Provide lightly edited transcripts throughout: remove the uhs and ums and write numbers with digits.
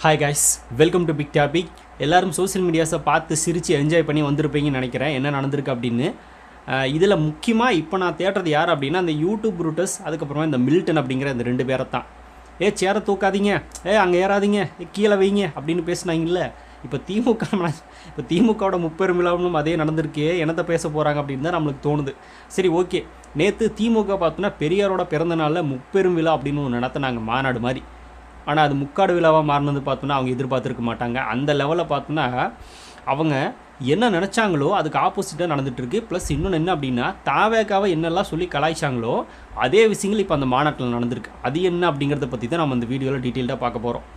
Hi guys, welcome to big topic. எல்லோரும் social மீடியாஸை பார்த்து சிரித்து என்ஜாய் பண்ணி வந்திருப்பீங்கன்னு நினைக்கிறேன். என்ன நடந்திருக்கு அப்படின்னு இதில் முக்கியமாக இப்போ நான் தேடுறது யார் அப்படின்னா அந்த யூடியூப் ப்ரூட்டஸ், அதுக்கப்புறமா இந்த மில்டன் அப்படிங்கிற இந்த ரெண்டு பேரை தான். சேரை தூக்காதீங்க, அங்கே ஏறாதீங்க, கீழே வைங்க அப்படின்னு பேசுனாங்கல்ல. இப்போ திமுகவோட முப்பெரும் விழாவும் அதே நடந்திருக்கு. என்னத்தை பேச போகிறாங்க அப்படின்னு தான் நம்மளுக்கு தோணுது. சரி, ஓகே. நேற்று திமுக பார்த்தோன்னா பெரியாரோட பிறந்த நாளில் முப்பெரும் விழா அப்படின்னு ஒன்று நடத்தினாங்க, மாநாடு மாதிரி. ஆனால் அது முக்காடு விழாவாக மாறினது பார்த்தோன்னா அவங்க எதிர்பார்த்துருக்க மாட்டாங்க. அந்த லெவலில் பார்த்தோன்னா அவங்க என்ன நினச்சாங்களோ அதுக்கு ஆப்போசிட்டாக நடந்துகிட்ருக்கு. ப்ளஸ் இன்னொன்று என்ன அப்படின்னா, தாவேக்காவை என்னெல்லாம் சொல்லி கலாய்ச்சாங்களோ அதே விஷயங்கள் இப்போ அந்த மாநாட்டில் நடந்திருக்கு. அது என்ன அப்படிங்கிறத பற்றி தான் நம்ம இந்த வீடியோவில் டீட்டெயில்டாக பார்க்க போகிறோம்.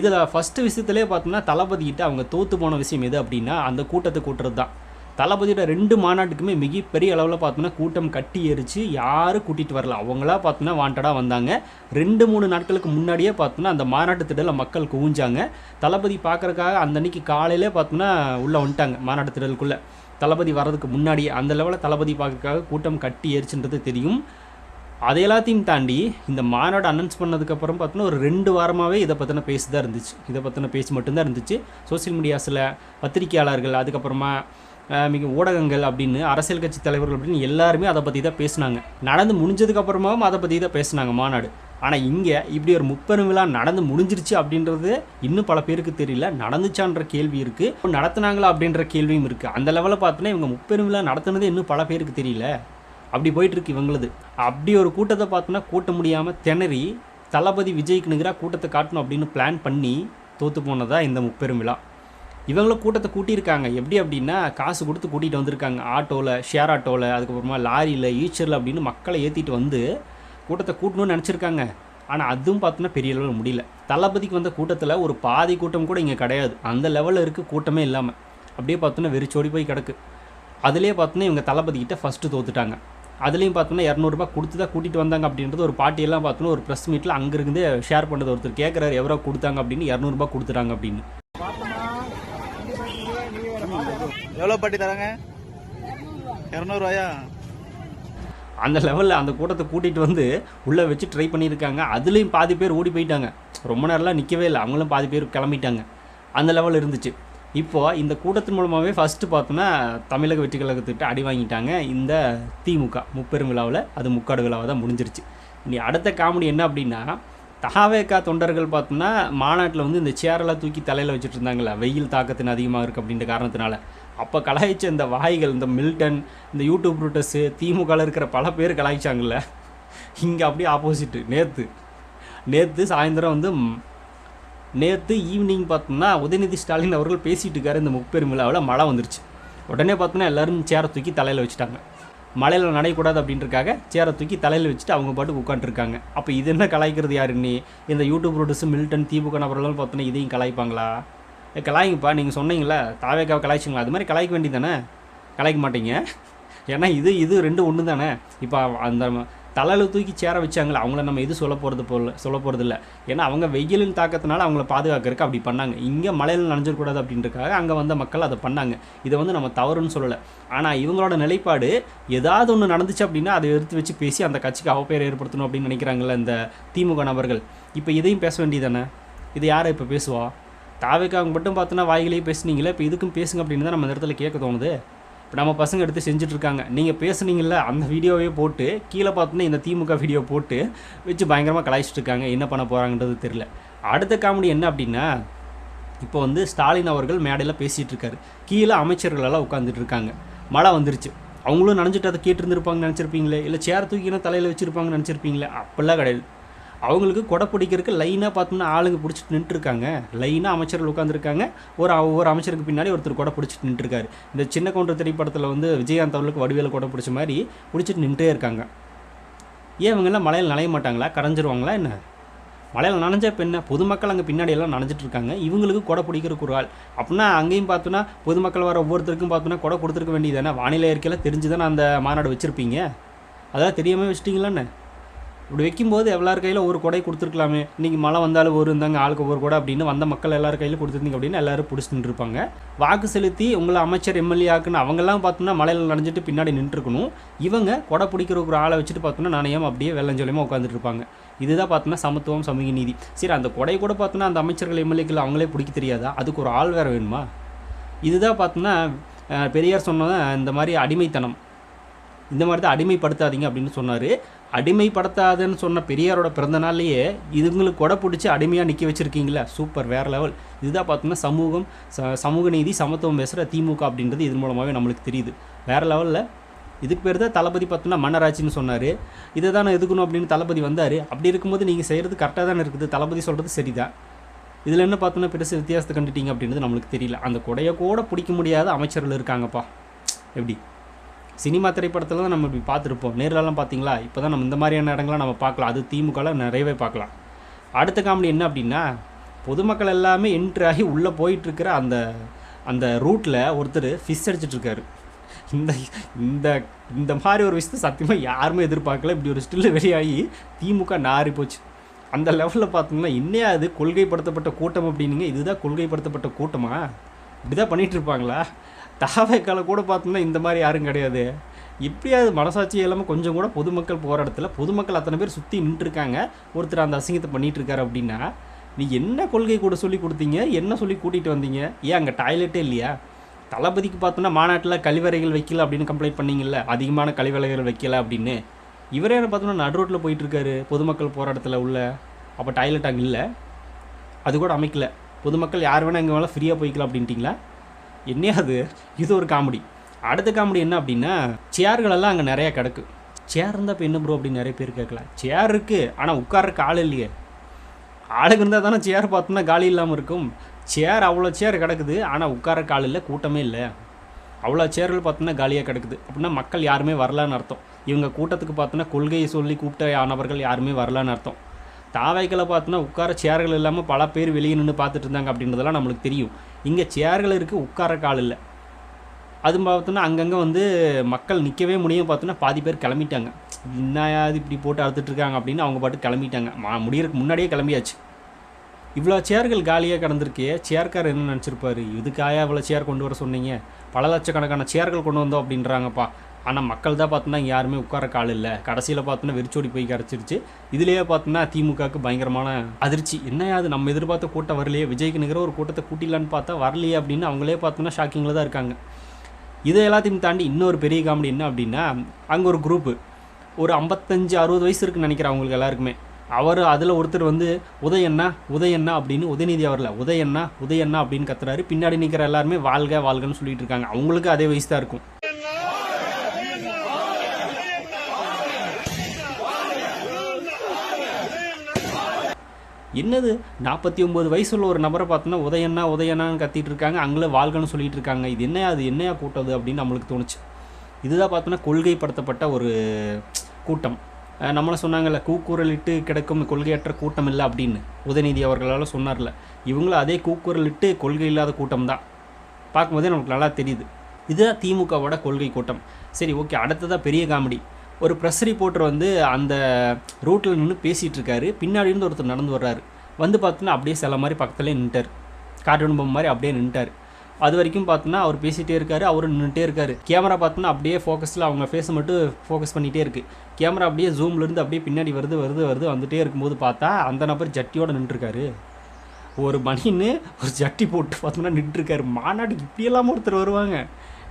இதில் ஃபஸ்ட்டு விஷயத்துலேயே பார்த்தோம்னா தளபதிக்கிட்ட அவங்க தோற்று போன விஷயம் எது அப்படின்னா அந்த கூட்டத்தை கூட்டுறது தான். தளபதியோட 2 மாநாட்டுக்குமே மிகப்பெரிய அளவில் பார்த்தோன்னா கூட்டம் கட்டி எரிச்சு யாரும் கூட்டிகிட்டு வரல. அவங்களா பார்த்தோன்னா வாண்டடாக வந்தாங்க. 2-3 நாட்களுக்கு முன்னாடியே பார்த்தோன்னா அந்த மாநாட்டு திடலில் மக்கள் குவிஞ்சாங்க. தளபதி பார்க்குறக்காக அந்த அன்றைக்கி காலையிலே பார்த்தோன்னா உள்ளே வந்துட்டாங்க மாநாட்டு திடலுக்குள்ளே. தளபதி வர்றதுக்கு முன்னாடியே அந்த லெவலில் தளபதி பார்க்கறக்காக கூட்டம் கட்டி எரிச்சுன்றது தெரியும். அதை எல்லாத்தையும் தாண்டி இந்த மாநாடு அனௌன்ஸ் பண்ணதுக்கப்புறம் பார்த்தோன்னா ஒரு 2 வாரமாகவே இதை பற்றின பேசி தான் இருந்துச்சு. இதை பற்றின பேசி மட்டும்தான் இருந்துச்சு. சோசியல் மீடியாஸில் பத்திரிகையாளர்கள், அதுக்கப்புறமா மிக ஊடகங்கள் அப்படின்னு அரசியல் கட்சி தலைவர்கள் அப்படின்னு எல்லாருமே அதை பற்றி தான் பேசினாங்க. நடந்து முடிஞ்சதுக்கப்புறமாவும் அதை பற்றி தான் பேசினாங்க மாநாடு. ஆனால் இங்கே இப்படி ஒரு முப்பெரும் விழா நடந்து முடிஞ்சிருச்சு அப்படின்றது இன்னும் பல பேருக்கு தெரியல. நடந்துச்சான்ற கேள்வி இருக்குது, நடத்துனாங்களா அப்படின்ற கேள்வியும் இருக்குது. அந்த லெவலில் பார்த்தோன்னா இவங்க முப்பெரும் விழா நடத்துனது இன்னும் பல பேருக்கு தெரியல. அப்படி போயிட்டுருக்கு இவங்களது. அப்படி ஒரு கூட்டத்தை பார்த்தோன்னா கூட்ட முடியாமல் திணறி தளபதி விஜய்க்கு நிகராக கூட்டத்தை காட்டணும் அப்படின்னு பிளான் பண்ணி தோற்று போனதா இந்த முப்பெரும் விழா. இவங்களும் கூட்டத்தை கூட்டியிருக்காங்க. எப்படி அப்படின்னா காசு கொடுத்து கூட்டிகிட்டு வந்திருக்காங்க. ஆட்டோவில், ஷேர் ஆட்டோவில், அதுக்கப்புறமா லாரியில், ஈச்சரில் அப்படின்னு மக்களை ஏற்றிட்டு வந்து கூட்டத்தை கூட்டணும்னு நினச்சிருக்காங்க. ஆனால் அதுவும் பார்த்தோன்னா பெரிய லெவலில் முடியல. தளபதிக்கு வந்த கூட்டத்தில் ஒரு பாதி கூட்டம் கூட இங்கே கிடையாது. அந்த லெவலில் இருக்குது கூட்டமே இல்லாமல். அப்படியே பார்த்தோன்னா வெறிச்சோடி போய் கிடக்கு. அதிலே பார்த்தோன்னா இவங்க தளபதிக்கிட்ட ஃபஸ்ட்டு தோத்துட்டாங்க. அதுலேயும் பார்த்தோன்னா 200 ரூபா கொடுத்து தான் கூட்டிகிட்டு வந்தாங்க அப்படின்றது ஒரு பாட்டியெல்லாம் பார்த்தோன்னா ஒரு ப்ரெஸ் மீட்டில் அங்கேருந்து ஷேர் பண்ணுறது ஒருத்தர் கேட்குறாரு, எவ்வளோ கொடுத்தாங்க அப்படின்னு. 200 ரூபா கொடுத்துட்டாங்க அப்படின்னு. எவ்வளோ பாட்டி தராங்க? 200 ரூபாயா? அந்த லெவலில் அந்த கூட்டத்தை கூட்டிகிட்டு வந்து உள்ளே வச்சு ட்ரை பண்ணியிருக்காங்க. அதுலேயும் பாதி பேர் ஓடி போயிட்டாங்க. ரொம்ப நேரம்லாம் நிற்கவே இல்லை, அவங்களும் பாதி பேர் கிளம்பிட்டாங்க. அந்த லெவலில் இருந்துச்சு. இப்போது இந்த கூட்டத்தின் மூலமாகவே ஃபஸ்ட்டு பார்த்தோன்னா தமிழக வெற்றி கழகத்துக்கிட்ட அடி வாங்கிட்டாங்க இந்த திமுக முப்பெரும் விழாவில். அது முக்காடு விழாவாக தான் முடிஞ்சிருச்சு. இனி அடுத்த காமெடி என்ன அப்படின்னா, தகாவேக்கா தொண்டர்கள் பார்த்தோன்னா மாநாட்டில் வந்து இந்த சேரெல்லாம் தூக்கி தலையில் வச்சுட்டு இருந்தாங்களா, வெயில் தாக்கத்தின் அதிகமாக இருக்குது அப்படின்ற காரணத்தினால. அப்போ கலாய்ச்ச இந்த வாய்கள், இந்த மில்டன், இந்த யூடியூப் ரூட்டர்ஸு, திமுகவில் இருக்கிற பல பேர் கலாய்ச்சாங்கல்ல. இங்கே அப்படியே ஆப்போசிட்டு. நேற்று சாயந்தரம் வந்து நேற்று ஈவினிங் பார்த்தோம்னா உதயநிதி ஸ்டாலின் அவர்கள் பேசிகிட்டு இருக்காரு. இந்த முப்பெரும் விழாவில் மழை வந்துருச்சு. உடனே பார்த்தோன்னா எல்லோரும் சேரை தூக்கி தலையில் வச்சுட்டாங்க. மழையில் நடையக்கூடாது அப்படின்றக்காக சேரை தூக்கி தலையில் வச்சுட்டு அவங்க பாட்டுக்கு உட்காந்துருக்காங்க. அப்போ இது என்ன கலாய்க்கிறது யாருன்னு? இந்த யூடியூப் ரூட்டர்ஸு, மில்டன், திமுக நபர்களும் பார்த்தோன்னா இதையும் கலாய்ப்பாங்களா? கலாய்ங்கப்பா, நீங்கள் சொன்னீங்களா தாவேக்காவை கலாய்ச்சிங்களா, அது மாதிரி கலாய்க்க வேண்டியதானே. கலாய்க்க மாட்டீங்க. ஏன்னா இது 2 ஒன்று தானே. இப்போ அந்த தலையில் தூக்கி சேரை வச்சாங்களே அவங்கள நம்ம எது சொல்ல போகிறது இல்லை. ஏன்னா அவங்க வெயிலின் தாக்கத்தினால அவங்கள பாதுகாக்கிறதுக்கு அப்படி பண்ணாங்க. இங்கே மழையில் நனைஞ்சிடக்கூடாது அப்படின்றக்காக அங்கே வந்த மக்கள் அதை பண்ணாங்க. இதை வந்து நம்ம தவறுன்னு சொல்லலை. ஆனால் இவங்களோட நிலைப்பாடு ஏதாவது ஒன்று நடந்துச்சு அப்படின்னா அதை எடுத்து வச்சு பேசி அந்த கட்சிக்கு அவப்பெயர் ஏற்படுத்தணும் அப்படின்னு நினைக்கிறாங்கல்ல இந்த திமுக நபர்கள். இப்போ இதையும் பேச வேண்டியதானே. இது யாரை இப்போ பேசுவா? தாவேக்காக மட்டும் பார்த்தோன்னா வாய்களையே பேசுனீங்களே, இப்போ இதுக்கும் பேசுங்க அப்படின்னு தான் நம்ம இந்த இடத்துல கேட்க தோணுது. இப்போ நம்ம பசங்க எடுத்து செஞ்சுட்ருக்காங்க. நீங்கள் பேசுனீங்கள்ல அந்த வீடியோவே போட்டு கீழே பார்த்தோன்னா இந்த திமுக வீடியோ போட்டு வச்சு பயங்கரமாக கலாய்ச்சிட்டு இருக்காங்க. என்ன பண்ண போகிறாங்கன்றது தெரியல. அடுத்த காமெடி என்ன அப்படின்னா, இப்போ வந்து ஸ்டாலின் அவர்கள் மேடையில் பேசிகிட்டு இருக்காரு. கீழே அமைச்சர்களெல்லாம் உட்காந்துட்டு இருக்காங்க. மழை வந்துருச்சு. அவங்களும் நனைஞ்சிட்டு அதை கேட்டுருந்துருப்பாங்கன்னு நினச்சிருப்பீங்களே, இல்லை சேர் தூக்கினா தலையில் வச்சுருப்பாங்கன்னு நினச்சிருப்பீங்களே. அப்படிலாம் கிடையாது. அவங்களுக்கு கொடை பிடிக்கிறதுக்கு லைனாக பார்த்தோம்னா ஆளுங்க பிடிச்சிட்டு நின்றுருக்காங்க. லைனாக அமைச்சர்கள் உட்காந்துருக்காங்க. ஒவ்வொரு அமைச்சருக்கு பின்னாடி ஒருத்தர் கொடை பிடிச்சிட்டு நின்றுருக்காரு. இந்த சின்ன கவுண்டர் திரைப்படத்தில் வந்து விஜயகாந்த் அவர்களுக்கு வடிவேல கொடை பிடிச்ச மாதிரி பிடிச்சிட்டு நின்றுட்டே இருக்காங்க. ஏன் இவங்கெல்லாம் மழையில் நனைய மாட்டாங்களா? கரைஞ்சிருவாங்களா என்ன? மழையில் நனைஞ்ச இப்போ என்ன? பொதுமக்கள் அங்கே பின்னாடி எல்லாம் நனைஞ்சிட்டு இருக்காங்க. இவங்களுக்கு கொடை பிடிக்கிறதுக்கு ஒரு ஆள். அப்படின்னா அங்கேயும் பார்த்தோன்னா பொதுமக்கள் வர ஒவ்வொருத்தருக்கும் பார்த்தோன்னா கொடை கொடுத்துருக்க வேண்டியதானே. வானிலை அறிக்கையில் தெரிஞ்சு தானே அந்த மாநாடு வச்சுருப்பீங்க. அதான் தெரியாமல் வச்சுட்டிங்களான்னு. இப்படி வைக்கும்போது எல்லார் கையில் ஒரு கொடை கொடுத்துருக்கலாமே, இன்றைக்கி மழை வந்தாலும் ஒரு இருந்தாங்க ஆளுக்கு ஒரு கொடை அப்படின்னு வந்த மக்கள் எல்லார் கையில் கொடுத்துருந்தீங்க அப்படின்னு எல்லோரும் பிடிச்சிட்டு இருப்பாங்க. வாக்கு செலுத்தி உங்களை அமைச்சர் எம்எல்ஏ ஆக்குன்னு அவங்கெல்லாம் பார்த்தோம்னா மழையில் நனைஞ்சிட்டு பின்னாடி நின்றுருக்கணும். இவங்க கொடை பிடிக்கிற ஒரு ஆளை வச்சுட்டு பார்த்தோன்னா நாணயம் அப்படியே வெள்ளஞ்சொலியமாக உட்காந்துட்டு இருப்பாங்க. இதுதான் பார்த்தோன்னா சமத்துவம், சமூக நீதி. சரி, அந்த கொடை கூட பார்த்தோன்னா அந்த அமைச்சர்கள் எம்எல்ஏக்கள் அவங்களே பிடிக்க தெரியாதா? அதுக்கு ஒரு ஆள் வேறு வேணுமா? இதுதான் பார்த்தோன்னா பெரியார் சொன்னதான் இந்த மாதிரி அடிமைத்தனம், இந்த மாதிரி தான் அடிமைப்படுத்தாதீங்க அப்படின்னு சொன்னார். அடிமைப்படுத்தாதுன்னு சொன்ன பெரியாரோட பிறந்த நாள்லேயே இதுங்களுக்கு கொடை பிடிச்சி அடிமையாக நிற்க வச்சுருக்கீங்களா, சூப்பர், வேறு லெவல். இதுதான் பார்த்தோம்னா சமூகம், சமூக நீதி, சமத்துவம் பேசுகிற திமுக அப்படின்றது இது மூலமாகவே நம்மளுக்கு தெரியுது. வேறு லெவலில். இதுக்கு பேர் தான் தளபதி பார்த்தோன்னா மன்னராட்சின்னு சொன்னார். இதை தான் எதுக்கணும் அப்படின்னு தளபதி வந்தார். அப்படி இருக்கும்போது நீங்கள் செய்கிறது கரெக்டாக தானே இருக்குது, தளபதி சொல்கிறது சரிதான். இதில் என்ன பார்த்தோன்னா பெருசு வித்தியாசத்தை கண்டுட்டீங்க அப்படின்றது நம்மளுக்கு தெரியல. அந்த கொடையை கூட பிடிக்க முடியாத அமைச்சர்கள் இருக்காங்கப்பா. எப்படி சினிமா திரைப்படத்தில் தான் நம்ம இப்படி பார்த்துருப்போம், நேரிலலாம் பார்த்தீங்களா? இப்போ தான் நம்ம இந்த மாதிரியான இடங்கள்லாம் நம்ம பார்க்கலாம். அது திமுகவில் நிறையவே பார்க்கலாம். அடுத்த காமெடி என்ன அப்படின்னா, பொதுமக்கள் எல்லாமே என்ட்ரி ஆகி உள்ளே போயிட்டுருக்கிற அந்த அந்த ரூட்டில் ஒருத்தர் ஃபிஷ் அடிச்சிட்ருக்காரு. இந்த இந்த இந்த மாதிரி ஒரு விஷயத்தை சத்தியமாக யாருமே எதிர்பார்க்கல. இப்படி ஒரு ஸ்டில் வெளியாகி திமுக நாரி போச்சு. அந்த லெவலில் பார்த்தோம்னா இன்னும் அது கொள்கைப்படுத்தப்பட்ட கூட்டம் அப்படின்னுங்க. இதுதான் கொள்கைப்படுத்தப்பட்ட கூட்டமா? இப்படி தான் பண்ணிகிட்ருப்பாங்களா? தாவேக்கால கூட பார்த்தோம்னா இந்த மாதிரி யாரும் கிடையாது. எப்படியாவது மனசாட்சி இல்லாமல் கொஞ்சம் கூட பொதுமக்கள் போகிற இடத்துல பொதுமக்கள் அத்தனை பேர் சுற்றி நின்றுருக்காங்க, ஒருத்தர் அந்த அசிங்கத்தை பண்ணிகிட்ருக்காரு அப்படின்னா நீ என்ன கொள்கை கூட சொல்லி கொடுத்தீங்க, என்ன சொல்லி கூட்டிகிட்டு வந்தீங்க? ஏன் அங்கே டாய்லெட்டே இல்லையா? தளபதிக்கு பார்த்தோன்னா மாநாட்டில் கழிவறைகள் வைக்கல அப்படின்னு கம்ப்ளைண்ட் பண்ணிங்கல்ல, அதிகமான கழிவறைகள் வைக்கல அப்படின்னு. இவரே என்ன பார்த்தோன்னா நடு ரோட்டில் போயிட்டுருக்காரு பொதுமக்கள் போகிற இடத்துல உள்ள. அப்போ டாய்லெட் அங்கே இல்லை, அது கூட அமைக்கல. பொதுமக்கள் யார் வேணால் எங்கே வேணால் ஃப்ரீயாக போய்க்கலாம் அப்படின்ட்டிங்களா? என்னையாது இது ஒரு காமெடி. அடுத்த காமெடி என்ன அப்படின்னா, சேர்களெல்லாம் அங்கே நிறையா கிடக்கு. சேர் இருந்தால் இப்போ என்ன ப்ரோ அப்படின்னு நிறைய பேர் கேட்கலாம். சேர் இருக்குது, ஆனால் உட்கார்றக்கு ஆள் இல்லையே. ஆளுங்க இருந்தால் தானே சேர் பார்த்தோம்னா காலி இல்லாமல் இருக்கும். சேர் அவ்வளோ சேர் கிடக்குது, ஆனால் உட்கார்றக்கு ஆள் இல்லை, கூட்டமே இல்லை. அவ்வளோ சேர்கள் பார்த்தோன்னா காலியாக கிடக்குது அப்படின்னா மக்கள் யாருமே வரலான்னு அர்த்தம். இவங்க கூட்டத்துக்கு பார்த்தோன்னா கொள்கையை சொல்லி கூப்பிட்ட நபர்கள் யாருமே வரலான்னு அர்த்தம். தாவைகளை பார்த்தோன்னா உட்கார சேர்கள் இல்லாமல் பல பேர் வெளியே நின்று பார்த்துட்டு இருந்தாங்க அப்படின்றதெல்லாம் நம்மளுக்கு தெரியும். இங்கே சேர்கள் இருக்குது, உட்கார கால் இல்லை. அது பார்த்தோன்னா அங்கங்கே வந்து மக்கள் நிற்கவே முடியும். பார்த்தோன்னா பாதி பேர் கிளம்பிட்டாங்க. என்னையாது இப்படி போட்டு அறுத்துட்ருக்காங்க அப்படின்னு அவங்க பாட்டு கிளம்பிட்டாங்க. முடியறதுக்கு முன்னாடியே கிளம்பியாச்சு. இவ்வளோ சேர்கள் காலியாக கிடந்திருக்கே, சேர்க்கார் என்ன நினச்சிருப்பாரு, இதுக்காக இவ்வளோ சேர் கொண்டு வர சொன்னீங்க, பல லட்சக்கணக்கான சேர்கள் கொண்டு வந்தோம் அப்படின்றாங்கப்பா. ஆனால் மக்கள் தான் பார்த்தோன்னா இங்கே யாருமே உட்கார கால் இல்லை. கடைசியில் பார்த்தோன்னா வெறிச்சோடி போய் கிடச்சிருச்சு. இதுலேயே பார்த்தோன்னா திமுகவுக்கு பயங்கரமான அதிர்ச்சி. என்னையாது நம்ம எதிர்பார்த்த கூட்டம் வரலையே, விஜய்க்கு நிகர ஒரு கூட்டத்தை கூட்டிடலான்னு பார்த்தா வரலையே அப்படின்னு அவங்களே பார்த்தோன்னா ஷாக்கிங்கில் தான் இருக்காங்க. இதை எல்லாத்தையும் தாண்டி இன்னொரு பெரிய காமெடி என்ன அப்படின்னா, அங்கே ஒரு குரூப்பு ஒரு 55-60 வயசு இருக்குன்னு நினைக்கிறேன் அவங்களுக்கு எல்லாருக்குமே. அவர் அதில் ஒருத்தர் வந்து உதயண்ணா அப்படின்னு, உதயநிதி அவரில் உதயண்ணா அப்படின்னு கத்துறாரு. பின்னாடி நிற்கிற எல்லாருமே வாழ்க வாழ்கன்னு சொல்லிட்டு இருக்காங்க. அவங்களுக்கு அதே வயசு தான் இருக்கும். என்னது 49 வயசுள்ள ஒரு நபரை பார்த்தோன்னா உதயண்ணான்னு கத்திட்டு இருக்காங்க, அங்கே வாழ்கன்னு சொல்லிட்டு இருக்காங்க. இது என்னையா கூட்டது அப்படின்னு நம்மளுக்கு தோணுச்சு. இதுதான் பார்த்தோன்னா கொள்கைப்படுத்தப்பட்ட ஒரு கூட்டம். நம்மளும் சொன்னாங்கல்ல, கூக்குரலிட்டு கிடக்கும் கொள்கையற்ற கூட்டம் இல்லை அப்படின்னு உதயநிதி அவர்களால் சொன்னார்ல. இவங்களும் அதே கூக்குரலிட்டு கொள்கை இல்லாத கூட்டம் தான். பார்க்கும்போதே நமக்கு நல்லா தெரியுது. இதுதான் திமுகவோட கொள்கை கூட்டம். சரி, ஓகே. அடுத்ததாக பெரிய காமெடி. ஒரு ப்ரெஸ் ரிப்போர்ட்டர் வந்து அந்த ரூட்டில் நின்று பேசிகிட்டு இருக்காரு. பின்னாடி இருந்து ஒருத்தர் நடந்து வர்றாரு. வந்து பார்த்தோன்னா அப்படியே சில மாதிரி பக்கத்துலேயே நின்ட்டார். கார்ட்டூன் பொம்மை மாதிரி அப்படியே நின்ட்டார். அது வரைக்கும் பார்த்தோன்னா அவர் பேசிகிட்டே இருக்காரு, அவரும் நின்றுட்டே இருக்கார். கேமரா பார்த்தோன்னா அப்படியே ஃபோக்கஸில் அவங்க ஃபேஸை மட்டும் ஃபோக்கஸ் பண்ணிகிட்டே இருக்குது. கேமரா அப்படியே ஜூம்லேருந்து அப்படியே பின்னாடி வருது வந்துகிட்டே இருக்கும்போது பார்த்தா அந்த நபர் ஜட்டியோடு நின்றுருக்காரு. ஒரு மணின்னு ஒரு ஜட்டி போட்டு பார்த்தோம்னா நின்றுருக்காரு. மாநாட்டுக்கு இப்படியெல்லாம் ஒருத்தர் வருவாங்க.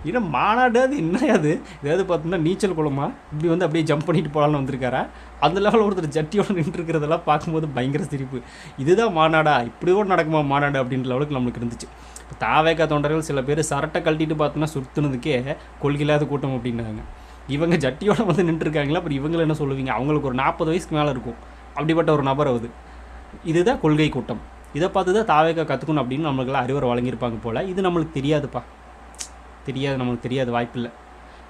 ஏன்னா மாநாடு அது என்ன அது, ஏதாவது பார்த்தோம்னா நீச்சல் குளமா இப்படி வந்து அப்படியே ஜம்ப் பண்ணிட்டு போகலான்னு வந்திருக்காரா? அந்த லெவலில் ஒருத்தர் ஜட்டியோடு நின்றுருக்கிறதெல்லாம் பார்க்கும்போது பயங்கர சிரிப்பு. இதுதான் மாநாடா, இப்படியோட நடக்குமா மாநாடு அப்படின்ற லெவலுக்கு நம்மளுக்கு இருந்துச்சு. இப்போ தாவேக்கா தொண்டர்கள் சில பேர் சரட்டை கழட்டிட்டு பார்த்தோன்னா சுற்றுனதுக்கே கொள்கையில்லாத கூட்டம் அப்படின்னாங்க. இவங்க ஜட்டியோட வந்து நின்றுருக்காங்களா? அப்புறம் இவங்களை என்ன சொல்லுவீங்க? அவங்களுக்கு ஒரு 40 வயசுக்கு மேலே இருக்கும். அப்படிப்பட்ட ஒரு நபர் ஆகுது. இதுதான் கொள்கை கூட்டம். இதை பார்த்து தான் தாவேக்கா கற்றுக்கணும் அப்படின்னு நம்மளுக்கெல்லாம் அறிவுரை வழங்கியிருப்பாங்க போல். இது நம்மளுக்கு தெரியாதுப்பா, நம்மளுக்கு தெரியாது, வாய்ப்பில்லை.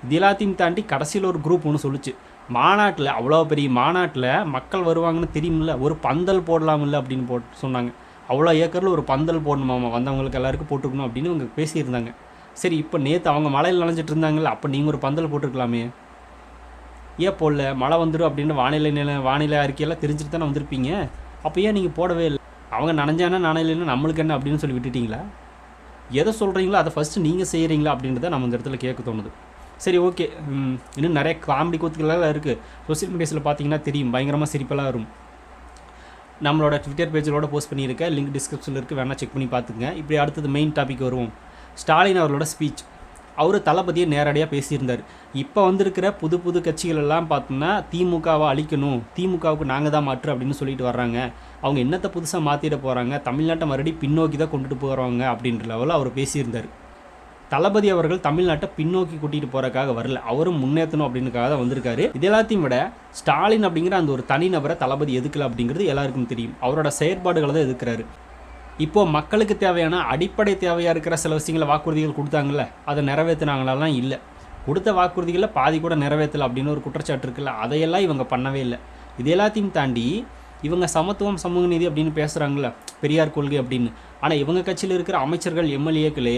இது எல்லாத்தையும் தாண்டி கடைசியில் ஒரு குரூப் ஒன்று சொல்லிச்சு, மாநாட்டில் அவ்வளோ பெரிய மாநாட்டில் மக்கள் வருவாங்கன்னு தெரியுமில்ல, ஒரு பந்தல் போடலாமில்ல அப்படின்னு சொன்னாங்க. அவ்வளோ ஏக்கரில் ஒரு பந்தல் போடணுமாமா, வந்தவங்களுக்கு எல்லாருக்கும் போட்டுக்கணும் அப்படின்னு இவங்க பேசியிருந்தாங்க. சரி, இப்போ நேற்று அவங்க மழையில் நனைஞ்சிட்டு இருந்தாங்கல்ல, அப்போ நீங்கள் ஒரு பந்தல் போட்டுருக்கலாமே. ஏன் போடல, மழை வந்துடும் அப்படின்னு வானிலை அறிக்கையெல்லாம் தெரிஞ்சுட்டு தானே வந்திருப்பீங்க, அப்போ ஏன் நீங்கள் போடவே இல்லை? அவங்க நனைஞ்சானா நனையிலன்னா நம்மளுக்கு என்ன அப்படின்னு சொல்லி விட்டுட்டிங்களா? எதை சொல்கிறீங்களோ அதை ஃபஸ்ட்டு நீங்கள் செய்கிறீங்களா அப்படின்றத நம்ம இந்த இடத்துல கேட்க தோணுது. சரி, ஓகே. இன்னும் நிறைய காமெடி கூத்துக்கள்லாம் இருக்குது. சோசியல் மீடியாஸில் பார்த்தீங்கன்னா தெரியும், பயங்கரமாக சிரிப்பெல்லாம் வரும். நம்மளோட ட்விட்டர் பேஜிலோட போஸ்ட் பண்ணியிருக்கேன், லிங்க் டிஸ்கிரிப்ஷனில் இருக்குது, வேணால் செக் பண்ணி பார்த்துங்க. இப்படி அடுத்தது மெயின் டாபிக் வருவோம். ஸ்டாலின் அவர்களோட ஸ்பீச். அவர் தளபதியை நேரடியாக பேசியிருந்தார். இப்போ வந்திருக்கிற புது கட்சிகள் எல்லாம் பார்த்தோம்னா திமுகவை அழிக்கணும், திமுகவுக்கு நாங்கள் தான் மாற்று அப்படின்னு சொல்லிட்டு வர்றாங்க. அவங்க என்னத்தை புதுசாக மாற்றிட போகிறாங்க, தமிழ்நாட்டை மறுபடியும் பின்னோக்கி தான் கொண்டுட்டு போகிறாங்க அப்படின்ற லெவலில் அவர் பேசியிருந்தார். தளபதி அவர்கள் தமிழ்நாட்டை பின்னோக்கி கூட்டிகிட்டு போகிறக்காக வரல, அவரும் முன்னேற்றணும் அப்படின்றக்காக தான் வந்திருக்காரு. இது எல்லாத்தையும் விட ஸ்டாலின் அப்படிங்கிற அந்த ஒரு தனிநபரை தளபதி எதுக்கல அப்படிங்கிறது எல்லாருக்கும் தெரியும். அவரோட செயற்பாடுகளை தான் எதுக்குறாரு. இப்போது மக்களுக்கு தேவையான அடிப்படை தேவையாக இருக்கிற சில விஷயங்களை வாக்குறுதிகள் கொடுத்தாங்கல்ல, அதை நிறைவேற்றினாங்களாலாம் இல்லை. கொடுத்த வாக்குறுதிகளில் பாதி கூட நிறைவேற்றலை அப்படின்னு ஒரு குற்றச்சாட்டு இருக்குல்ல, அதையெல்லாம் இவங்க பண்ணவே இல்லை. இது எல்லாத்தையும் தாண்டி இவங்க சமத்துவம் சமூக நீதி அப்படின்னு பேசுகிறாங்களே, பெரியார் கொள்கை அப்படின்னு. ஆனால் இவங்க கட்சியில் இருக்கிற அமைச்சர்கள் எம்எல்ஏக்களே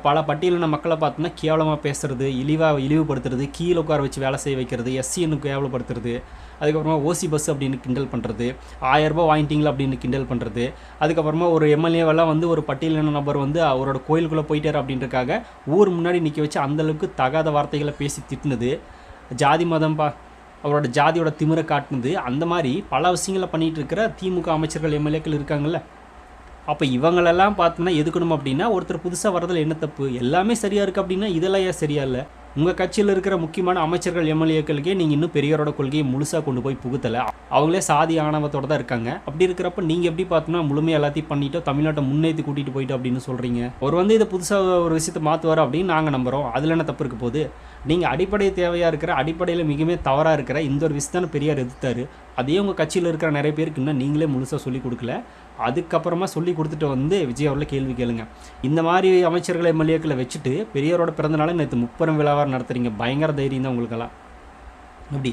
பல பட்டியலின மக்களை பார்த்தோன்னா கேவலமாக பேசுகிறது, இழிவுபடுத்துறது, கீழே உட்கார வச்சு வேலை செய்ய வைக்கிறது, எஸ்சின்னு கேவலப்படுத்துறது, அதுக்கப்புறமா ஓசி பஸ் அப்படின்னு கிண்டல் பண்ணுறது, 1000 ரூபாய் வாங்கிட்டீங்களா அப்படின்னு கிண்டல் பண்ணுறது, அதுக்கப்புறமா ஒரு எம்எல்ஏவெல்லாம் வந்து ஒரு பட்டியலின நபர் வந்து அவரோட கோயிலுக்குள்ளே போயிட்டார் அப்படின்றக்காக ஊர் முன்னாடி நிற்க வச்சு அந்தளவுக்கு தகாத வார்த்தைகளை பேசி திட்டினது, ஜாதி மதம் அவரோட ஜாதியோட திமிரை காட்டுனது, அந்த மாதிரி பல விஷயங்களை பண்ணிகிட்டு இருக்கிற திமுக அமைச்சர்கள் எம்எல்ஏக்கள் இருக்காங்கல்ல. அப்போ இவங்களெல்லாம் பார்த்தோன்னா எதுக்கணும் அப்படின்னா, ஒருத்தர் புதுசாக வரதில் என்ன தப்பு, எல்லாமே சரியாக இருக்குது அப்படின்னா இதெல்லாம் ஏன் சரியா இல்லை? உங்கள் கட்சியில் இருக்கிற முக்கியமான அமைச்சர்கள் எம்எல்ஏக்களுக்கே நீங்கள் இன்னும் பெரியாரோட கொள்கையை முழுசாக கொண்டு போய் புகுத்தலை, அவங்களே சாதி ஆணவத்தோடு தான் இருக்காங்க. அப்படி இருக்கிறப்ப நீங்கள் எப்படி பார்த்தோன்னா முழுமையாக எல்லாத்தையும் பண்ணிட்டோம், தமிழ்நாட்டை முன்னேற்றி கூட்டிகிட்டு போயிட்டோம் அப்படின்னு சொல்கிறீங்க. அவர் வந்து இதை புதுசாக ஒரு விஷயத்தை மாற்றுவார் அப்படின்னு நாங்கள் நம்புகிறோம். அதில் என்ன தப்பு இருக்க போகுது? நீங்கள் அடிப்படை தேவையாக இருக்கிற, அடிப்படையில் மிகவுமே தவறாக இருக்கிற இந்த ஒரு விஷயத்தான பெரியார் எதிர்த்தார். அதே உங்கள் கட்சியில் இருக்கிற நிறைய பேருக்கு இன்னும் நீங்களே முழுசாக சொல்லிக் கொடுக்கல. அதுக்கப்புறமா சொல்லி கொடுத்துட்டு வந்து விஜய் அவர்களை கேள்வி கேளுங்க. இந்த மாதிரி அமைச்சர்களை எம்எல்ஏக்களை வச்சுட்டு பெரியாரோட பிறந்தநாளை நேற்று முப்பெரும் விழாவாக நடத்துகிறீங்க. பயங்கர தைரியம் தான் உங்களுக்கெல்லாம். எப்படி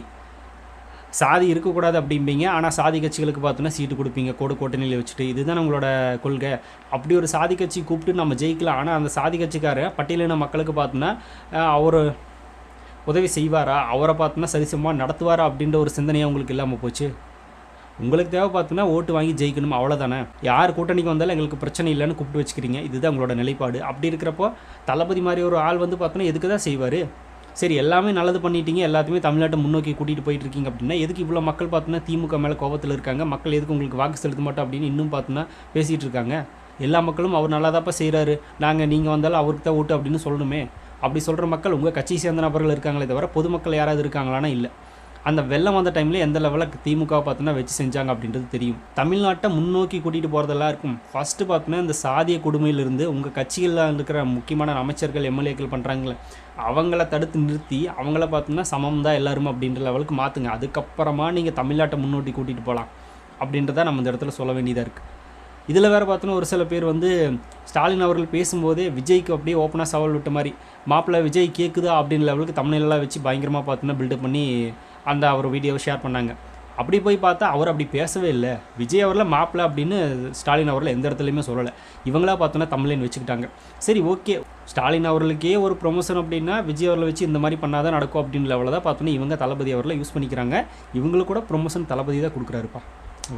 சாதி இருக்கக்கூடாது அப்படிம்பீங்க, ஆனால் சாதி கட்சிகளுக்கு பார்த்தோன்னா சீட்டு கொடுப்பீங்க கோட்டைநிலையை வச்சுட்டு. இதுதான் உங்களோட கொள்கை. அப்படி ஒரு சாதி கட்சி கூப்பிட்டு நம்ம ஜெயிக்கலாம், ஆனால் அந்த சாதி கட்சிக்கார பட்டியலின மக்களுக்கு பார்த்தோன்னா அவர் உதவி செய்வாரா, அவரை பார்த்தோன்னா சரிசமமாக நடத்துவாரா அப்படின்ற ஒரு சிந்தனையாக உங்களுக்கு இல்லாமல் போச்சு. உங்களுக்கு தேவை பார்த்தோன்னா ஓட்டு வாங்கி ஜெயிக்கணும், அவ்வளோதானே. யார் கூட்டணிக்கு வந்தாலும் எங்களுக்கு பிரச்சனை இல்லைன்னு கூப்பிட்டு வச்சுக்கிறீங்க. இதுதான் உங்களோட நிலைப்பாடு. அப்படி இருக்கிறப்போ தளபதி மாதிரி ஒரு ஆள் வந்து பார்த்தோன்னா எதுக்கு தான் செய்வார்? சரி, எல்லாமே நல்லது பண்ணிட்டீங்க, எல்லாத்தையுமே தமிழ்நாட்டை முன்னோக்கி கூட்டிகிட்டு போயிட்டு இருக்கீங்க அப்படின்னா எதுக்கு இவ்வளோ மக்கள் பார்த்தோன்னா திமுக மேலே கோபத்தில் இருக்காங்க, மக்கள் எதுக்கு உங்களுக்கு வாக்கு செலுத்த மாட்டோம் அப்படின்னு இன்னும் பார்த்தோன்னா பேசிகிட்டு இருக்காங்க. எல்லா மக்களும் அவர் நல்லா தான்ப்பா செய்கிறாரு, நீங்கள் வந்தாலும் அவருக்கு தான் ஓட்டு அப்படின்னு சொல்லணுமே. அப்படி சொல்கிற மக்கள் உங்கள் கட்சியை சேர்ந்த நபர்கள் இருக்காங்களே தவிர பொதுமக்கள் யாராவது இருக்காங்களானா இல்லை. அந்த வெள்ளம் வந்த டைமில் எந்த லெவலில் திமுக பார்த்தோன்னா வச்சு செஞ்சாங்க அப்படின்றது தெரியும். தமிழ்நாட்டை முன்னோக்கி கூட்டிகிட்டு போகிறதெல்லாம் இருக்கும். ஃபஸ்ட்டு பார்த்தோன்னா இந்த சாதிய கொடுமையிலிருந்து உங்கள் கட்சிகளில் இருக்கிற முக்கியமான அமைச்சர்கள் எம்எல்ஏக்கள் பண்ணுறாங்களே, அவங்கள தடுத்து நிறுத்தி அவங்கள பார்த்தோன்னா சமம் தான் எல்லாரும் அப்படின்ற லெவலுக்கு மாற்றுங்க. அதுக்கப்புறமா நீங்கள் தமிழ்நாட்டை முன்னோட்டி கூட்டிகிட்டு போகலாம் அப்படின்றத நம்ம இந்த இடத்துல சொல்ல வேண்டியதாக இருக்குது. இதில் வேறு பார்த்தோன்னா ஒரு சில பேர் வந்து ஸ்டாலின் அவர்கள் பேசும்போதே விஜய்க்கு அப்படியே ஓப்பனாக சவால் விட்ட மாதிரி, மாப்பிள்ளை விஜய் கேட்குதா அப்படின்னு லெவலுக்கு தமிழ்லாம் வச்சு பயங்கரமாக பார்த்தோன்னா பில்டப் பண்ணி அந்த அவர் வீடியோவை ஷேர் பண்ணாங்க. அப்படி போய் பார்த்தா அவர் அப்படி பேசவே இல்லை. விஜய் அவரில் மாப்பிள்ளை அப்படின்னு ஸ்டாலின் அவரில் எந்த இடத்துலையுமே சொல்லலை. இவங்களா பார்த்தோன்னா தமிழ்லைன்னு வச்சுக்கிட்டாங்க. சரி, ஓகே, ஸ்டாலின் அவர்களுக்கே ஒரு ப்ரொமோஷன் அப்படின்னா விஜய் அவர்களை வச்சு இந்த மாதிரி பண்ணாதான் நடக்கும் அப்படின்னு லெவலில் தான் பார்த்தோன்னா இவங்க தளபதி அவர்களை யூஸ் பண்ணிக்கிறாங்க. இவங்களுக்கு கூட ப்ரொமோஷன் தளபதி தான் கொடுக்குறாருப்பா,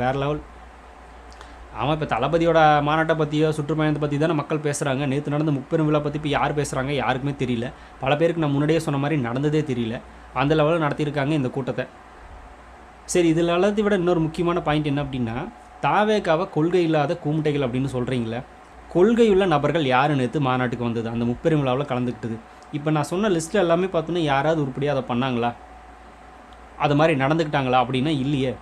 வேறு லெவல். ஆமாம், இப்போ தளபதியோட மாநாட்டை பற்றியோ சுற்றுப்பயணத்தை பற்றி தானே மக்கள் பேசுகிறாங்க. நேற்று நடந்த முப்பெரும் விழா பற்றி இப்போ யார் பேசுகிறாங்க யாருக்குமே தெரியல. பல பேருக்கு நான் முன்னாடியே சொன்ன மாதிரி நடந்ததே தெரியல. அந்த லெவலில் நடத்தியிருக்காங்க இந்த கூட்டத்தை. சரி, இதில் எல்லாத்தையும் விட இன்னொரு முக்கியமான பாயிண்ட் என்ன அப்படின்னா, தாவேகாவை கொள்கை இல்லாத கூமுட்டைகள் அப்படின்னு சொல்கிறீங்களே, கொள்கையுள்ள நபர்கள் யார் நேற்று மாநாட்டுக்கு வந்தது, அந்த முப்பெரும் விழாவில் கலந்துக்கிட்டது? இப்போ நான் சொன்ன லிஸ்ட்டில் எல்லாமே பார்த்தோன்னா யாராவது உருப்படியாக அதை பண்ணாங்களா, அது மாதிரி நடந்துக்கிட்டாங்களா அப்படின்னா இல்லையே.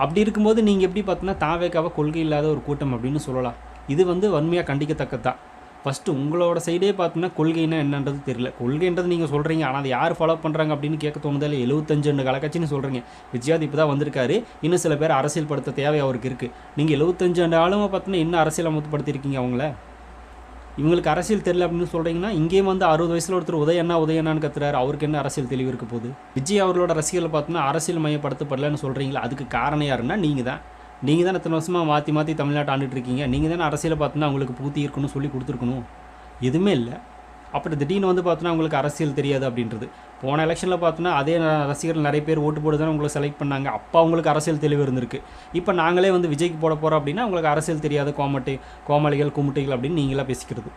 அப்படி இருக்கும்போது நீங்கள் எப்படி பார்த்தோன்னா தாவேகாவை கொள்கை இல்லாத ஒரு கூட்டம் அப்படின்னு சொல்லலாம்? இது வந்து வன்மையாக கண்டிக்கத்தக்கது தான். ஃபஸ்ட்டு உங்களோட சைடே பார்த்தோன்னா கொள்கைன்னா என்னன்றது தெரியல. கொள்கைன்றது நீங்கள் சொல்கிறீங்க, ஆனால் அதை யார் ஃபாலோ பண்ணுறாங்க அப்படின்னு கேட்க தோணுதில்லை. 75 கலக்கட்சின்னு சொல்கிறீங்க. விஜயாத் இப்போ தான் வந்திருக்காரு, இன்னும் சில பேர் அரசியல் படுத்த தேவை அவருக்கு இருக்குது. நீங்கள் 75 ஆளுமை பார்த்தோன்னா இன்னும் அரசியல் அமல்படுத்தியிருக்கீங்க அவங்கள. இவங்களுக்கு அரசியல் தெரியல அப்படின்னு சொல்கிறீங்கன்னா, இங்கேயும் வந்து 60 வயசில் ஒருத்தர் உதயண்ணான்னு கத்துறாரு, அவருக்கு என்ன அரசியல் தெளிவு இருக்க போகுது? விஜய் அவர்களோட ரசிகர்களை பார்த்தோன்னா அரசியல் மையப்படுத்தப்படலன்னு சொல்கிறீங்களா? அதுக்கு காரணம் யாருன்னா நீங்கள் தான். இத்தனை வருஷமாக மாற்றி தமிழ்நாட்டை ஆண்டுட்டு இருக்கீங்க. நீங்கள் தானே அரசியலை பார்த்தோன்னா அவங்களுக்கு பூத்தி இருக்கணும் சொல்லி கொடுத்துருக்கணும். எதுவுமே இல்லை. அப்புறம் திடீர்னு வந்து பார்த்தோன்னா உங்களுக்கு அரசியல் தெரியாது அப்படின்றது. போன எலெக்ஷனில் பார்த்தோன்னா அதே ரசிகர்கள் நிறைய பேர் ஓட்டு போட்டு தானே உங்களை செலக்ட் பண்ணாங்க. அப்போ அவங்களுக்கு அரசியல் தெளிவு இருந்திருக்கு. இப்போ நாங்களே வந்து விஜய்க்கு போட போகிறோம் அப்படின்னா உங்களுக்கு அரசியல் தெரியாத கோமாளிகள் குமுட்டைகள் அப்படின்னு நீங்களாக பேசிக்கிறது.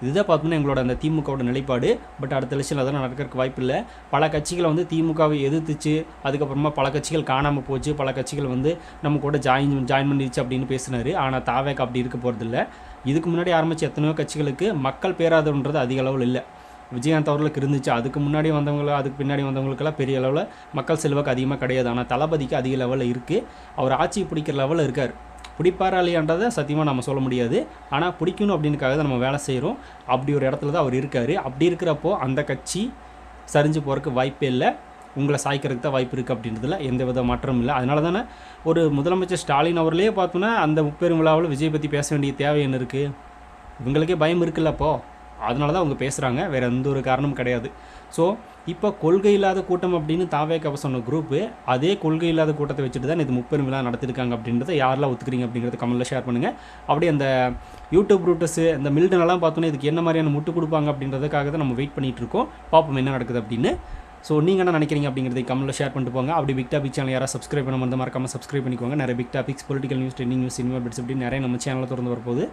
இதுதான் பார்த்தோன்னா எங்களோட அந்த திமுகவோட நிலைப்பாடு. பட் அடுத்த எலெக்ஷனில் அதெல்லாம் நடக்கிறதுக்கு வாய்ப்பு இல்லை. பல கட்சிகளை வந்து திமுகவை எதிர்த்துச்சு, அதுக்கப்புறமா பல கட்சிகள் காணாமல் போச்சு, பல கட்சிகள் வந்து நம்ம கூட ஜாயின் பண்ணிடுச்சு அப்படின்னு பேசினார். ஆனால் தாவேக்கு அப்படி இருக்க போகிறதில்ல. இதுக்கு முன்னாடி ஆரம்பித்த எத்தனையோ கட்சிகளுக்கு மக்கள் பேராதரவுன்றது அதிக அளவில் இல்லை. விஜயகாந்த் அவர்களுக்கு இருந்துச்சு, அதுக்கு முன்னாடி வந்தவங்கள அதுக்கு பின்னாடி வந்தவங்களுக்கெல்லாம் பெரிய அளவில் மக்கள் செல்வாக்கு அதிகமாக கிடையாது. ஆனால் தளபதிக்கு அதிக லெவலில் இருக்குது. அவர் ஆட்சி பிடிக்கிற லெவலில் இருக்கார். பிடிப்பாரா இல்லையான்றதை சத்தியமாக நம்ம சொல்ல முடியாது. ஆனால் பிடிக்கணும் அப்படின்னுக்காக தான் நம்ம வேலை செய்கிறோம். அப்படி ஒரு இடத்துல தான் அவர் இருக்கார். அப்படி இருக்கிறப்போ அந்த கட்சி சரிஞ்சு போகிறதுக்கு வாய்ப்பே இல்லை. உங்களை சாய்க்கிறதுக்கு தான் வாய்ப்பு இருக்குது அப்படின்றதுல எந்த வித மாற்றமும் இல்லை. அதனால தானே ஒரு முதலமைச்சர் ஸ்டாலின் அவர்களே பார்த்தோன்னா அந்த முப்பெரும் விழாவில் விஜய் பற்றி பேச வேண்டிய தேவை என்ன இருக்குது? இவங்களுக்கே பயம் இருக்குல்ல அப்போது. அதனால தான் அவங்க பேசுகிறாங்க, வேறு எந்த ஒரு காரணமும் கிடையாது. ஸோ இப்போ கொள்கை இல்லாத கூட்டம் அப்படின்னு தாவேக்காக சொன்ன குரூப்பு அதே கொள்கை இல்லாத கூட்டத்தை வச்சுட்டு தான் இது முப்பெரும் விழா நடத்திருக்காங்க அப்படின்றத யாரெல்லாம் ஒத்துக்கிறீங்க அப்படிங்கிறத கமெண்ட்டில் ஷேர் பண்ணுங்கள். அப்படியே அந்த யூடியூப் ரூட்டர்ஸு இந்த மில்டனெல்லாம் பார்த்தோன்னா இதுக்கு என்ன மாதிரியான முட்டு கொடுப்பாங்க அப்படின்றதுக்காக தான் நம்ம வெயிட் பண்ணிகிட்டு இருக்கோம். பார்ப்போம் என்ன நடக்குது அப்படின்னு. ஸோ நீங்கள் என்ன நினைக்கிறீங்க அப்படிங்கிறத கமெண்ட்டில் ஷேர் பண்ணிட்டு போங்க. அப்படி பிக் டாபிக் சேனல் யாராவது சப்ஸ்கிரைப் பண்ண மறக்காமல் சப்ஸ்கிரைப் பண்ணிக்கோங்க. நிறைய big topics, political news, trending news, cinema bits அப்படின்னு நிறைய நம்ம சேனலில் திறந்து வரப்போகுது.